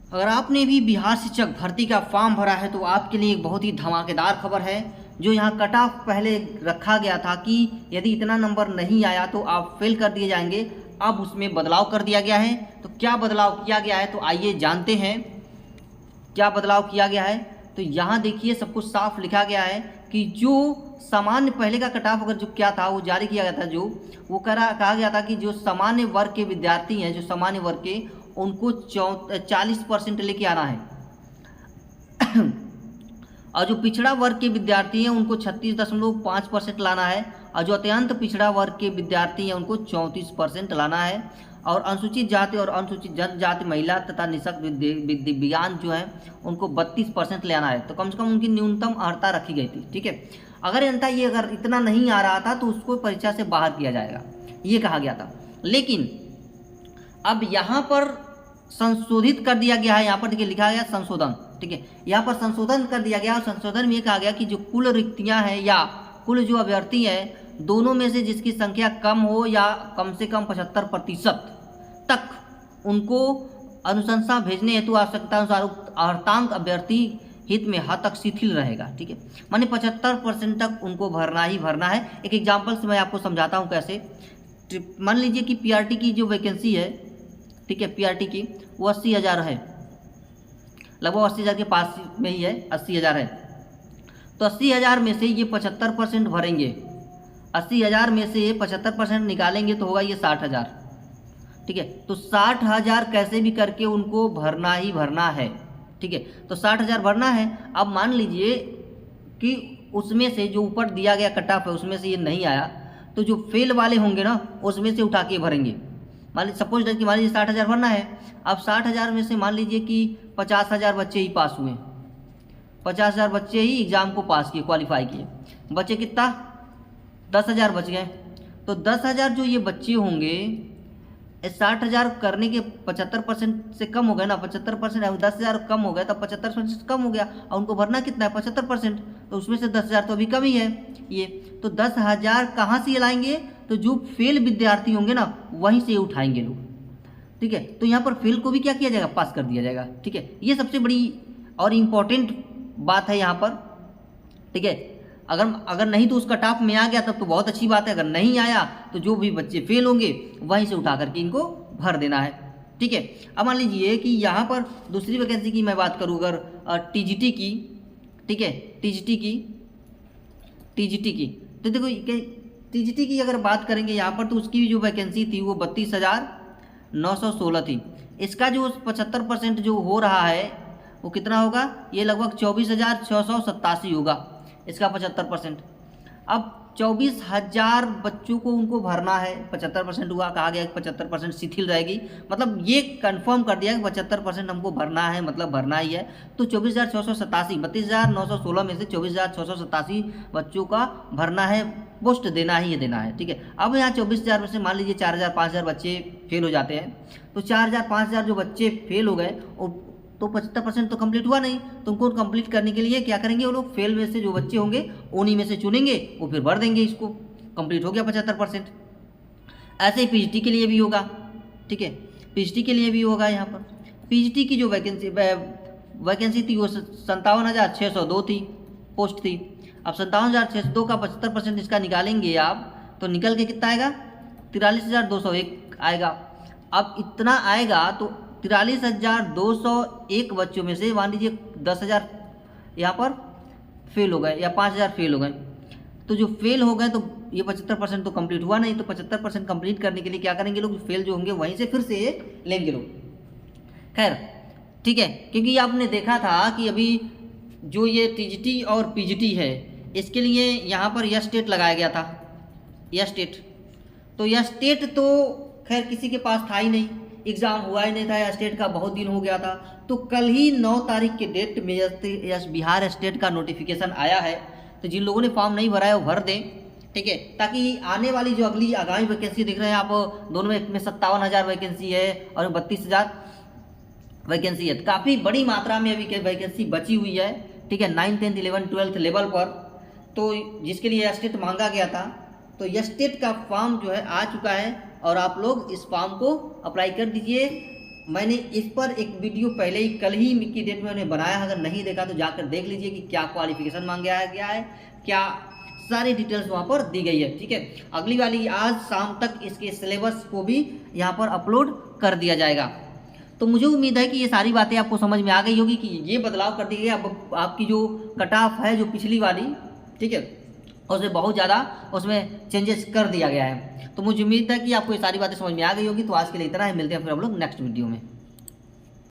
अगर आपने भी बिहार शिक्षक भर्ती का फॉर्म भरा है तो आपके लिए एक बहुत ही धमाकेदार खबर है। जो यहाँ कट ऑफ पहले रखा गया था कि यदि इतना नंबर नहीं आया तो आप फेल कर दिए जाएंगे, अब उसमें बदलाव कर दिया गया है। तो क्या बदलाव किया गया है तो आइए जानते हैं क्या बदलाव किया गया है। तो यहाँ देखिए सब कुछ साफ लिखा गया है कि जो सामान्य पहले का कट ऑफ अगर जो क्या था वो जारी किया गया था, जो वो कहा गया था कि जो सामान्य वर्ग के विद्यार्थी हैं, जो सामान्य वर्ग के, उनको 40% लेके आना है और जो पिछड़ा वर्ग के विद्यार्थी हैं उनको 36.5% लाना है, और जो अत्यंत पिछड़ा वर्ग के विद्यार्थी हैं उनको 34% लाना है, और अनुसूचित जाति और अनुसूचित जनजाति महिला तथा निःशक्त दिव्यांग जो है उनको 32% ले आना है। तो कम से कम उनकी न्यूनतम अर्हता रखी गई थी। ठीक है, अगर इतना नहीं आ रहा था तो उसको परीक्षा से बाहर किया जाएगा, ये कहा गया था। लेकिन अब यहाँ पर संशोधित कर दिया गया है। यहाँ पर देखिए लिखा गया संशोधन। ठीक है, यहाँ पर संशोधन कर दिया गया और संशोधन में ये कहा गया कि जो कुल रिक्तियाँ हैं या कुल जो अभ्यर्थी हैं, दोनों में से जिसकी संख्या कम हो या कम से कम 75% तक, उनको अनुशंसा भेजने हेतु आवश्यकता अनुसार अर्हतांक अभ्यर्थी हित में हद तक शिथिल रहेगा। ठीक है, माने 75% तक उनको भरना ही भरना है। एक एग्जाम्पल से मैं आपको समझाता हूँ कैसे। मान लीजिए कि पीआरटी की जो वैकेंसी है, ठीक है, पीआरटी की वो 80,000 है, लगभग 80,000 के पास में ही है, 80,000 है। तो 80,000 में से ये 75% भरेंगे, 80,000 में से 75% निकालेंगे तो होगा ये 60,000। ठीक है, तो 60,000 कैसे भी करके उनको भरना ही भरना है। ठीक है, तो 60,000 भरना है। अब मान लीजिए कि उसमें से जो ऊपर दिया गया कट ऑफ है उसमें से ये नहीं आया, तो जो फेल वाले होंगे ना उसमें से उठा के भरेंगे। मान लीजिए सपोज कि मान लीजिए 60,000 भरना है। अब 60,000 में से मान लीजिए कि 50,000 बच्चे ही पास हुए, 50,000 बच्चे ही एग्ज़ाम को पास किए, क्वालिफाई किए, बच्चे कितना 10,000 बच गए। तो 10,000 जो ये बच्चे होंगे, 60,000 करने के 75% से कम हो गए ना, 75%, 10,000 कम हो गया तो 75% कम हो गया, और उनको भरना कितना है 75%, तो उसमें से 10,000 तो अभी कम ही है ये। तो 10,000 कहाँ से लाएंगे, तो जो फेल विद्यार्थी होंगे ना वहीं से उठाएंगे लोग। ठीक है, तो यहाँ पर फेल को भी क्या किया जाएगा, पास कर दिया जाएगा। ठीक है, ये सबसे बड़ी और इम्पोर्टेंट बात है यहाँ पर। ठीक है, अगर नहीं तो उस कट ऑफ में आ गया तब तो बहुत अच्छी बात है, अगर नहीं आया तो जो भी बच्चे फेल होंगे वहीं से उठा करके इनको भर देना है। ठीक है, अब मान लीजिए कि यहाँ पर दूसरी वैकेंसी की मैं बात करूँ, अगर टीजीटी की, ठीक है, टीजीटी की तो देखो टीजीटी की अगर बात करेंगे यहाँ पर तो उसकी जो वैकेंसी थी वो 32,916 थी। इसका जो 75% जो हो रहा है वो कितना होगा, ये लगभग 24,687 होगा इसका 75%। अब 24,000 बच्चों को उनको भरना है, 75% हुआ, कहा गया कि 75% शिथिल रहेगी, मतलब ये कंफर्म कर दिया कि 75% हमको भरना है, मतलब भरना ही है। तो 24,687, 32,916 में से 24,687 बच्चों का भरना है, पोस्ट देना ही देना है। ठीक है, अब यहाँ 24,000 में से मान लीजिए 4,000 5,000 बच्चे फेल हो जाते हैं, तो 4,000 5,000 जो बच्चे फेल हो गए तो 75% तो कंप्लीट हुआ नहीं, तो उनको कंप्लीट करने के लिए क्या करेंगे, वो लोग फेल में से जो बच्चे होंगे उन्हीं में से चुनेंगे, वो फिर भर देंगे, इसको कंप्लीट हो गया 75%। ऐसे ही पीजीटी के लिए भी होगा। ठीक है, पीजीटी के लिए भी होगा। यहाँ पर पीजीटी की जो वैकेंसी थी वो 57,602 थी, पोस्ट थी। अब 57,602 का 75% इसका निकालेंगे आप तो निकल के कितना आएगा, 43,201 आएगा। अब इतना आएगा तो 43,201 बच्चों में से मान लीजिए 10,000 यहाँ पर फेल हो गए या 5,000 फेल हो गए, तो जो फेल हो गए तो ये 75% तो कंप्लीट हुआ नहीं, तो 75% कंप्लीट करने के लिए क्या करेंगे लोग, फेल जो होंगे वहीं से फिर से ये लेंगे लोग। खैर ठीक है, क्योंकि आपने देखा था कि अभी जो ये टीजीटी और पीजीटी है इसके लिए यहाँ पर यस टेट लगाया गया था, यस टेट। तो यस टेट तो खैर किसी के पास था ही नहीं, एग्ज़ाम हुआ ही नहीं था, या स्टेट का बहुत दिन हो गया था। तो कल ही 9 तारीख के डेट में बिहार स्टेट का नोटिफिकेशन आया है, तो जिन लोगों ने फॉर्म नहीं भरा है वो भर दें। ठीक है, ताकि आने वाली जो अगली आगामी वैकेंसी देख रहे हैं आप, दोनों में 57,000 वैकेंसी है और 32,000 वैकेंसी है, तो काफ़ी बड़ी मात्रा में अभी वैकेंसी बची हुई है। ठीक है, 9th 10th 11th 12th level पर, तो जिसके लिए स्टेट मांगा गया था, तो स्टेट का फॉर्म जो है आ चुका है और आप लोग इस फॉर्म को अप्लाई कर दीजिए मैंने इस पर एक वीडियो पहले ही कल ही की डेट में मैंने बनाया, अगर नहीं देखा तो जाकर देख लीजिए कि क्या क्वालिफिकेशन मांगा गया है, क्या सारी डिटेल्स वहाँ पर दी गई है। ठीक है, अगली वाली आज शाम तक इसके सिलेबस को भी यहाँ पर अपलोड कर दिया जाएगा। तो मुझे उम्मीद है कि ये सारी बातें आपको समझ में आ गई होगी कि ये बदलाव कर दिए गए। अब आपकी जो कट ऑफ है जो पिछली वाली, ठीक है, उसमें बहुत ज़्यादा उसमें चेंजेस कर दिया गया है। तो मुझे उम्मीद है कि आपको ये सारी बातें समझ में आ गई होगी। तो आज के लिए इतना ही, मिलते हैं फिर हम लोग नेक्स्ट वीडियो में।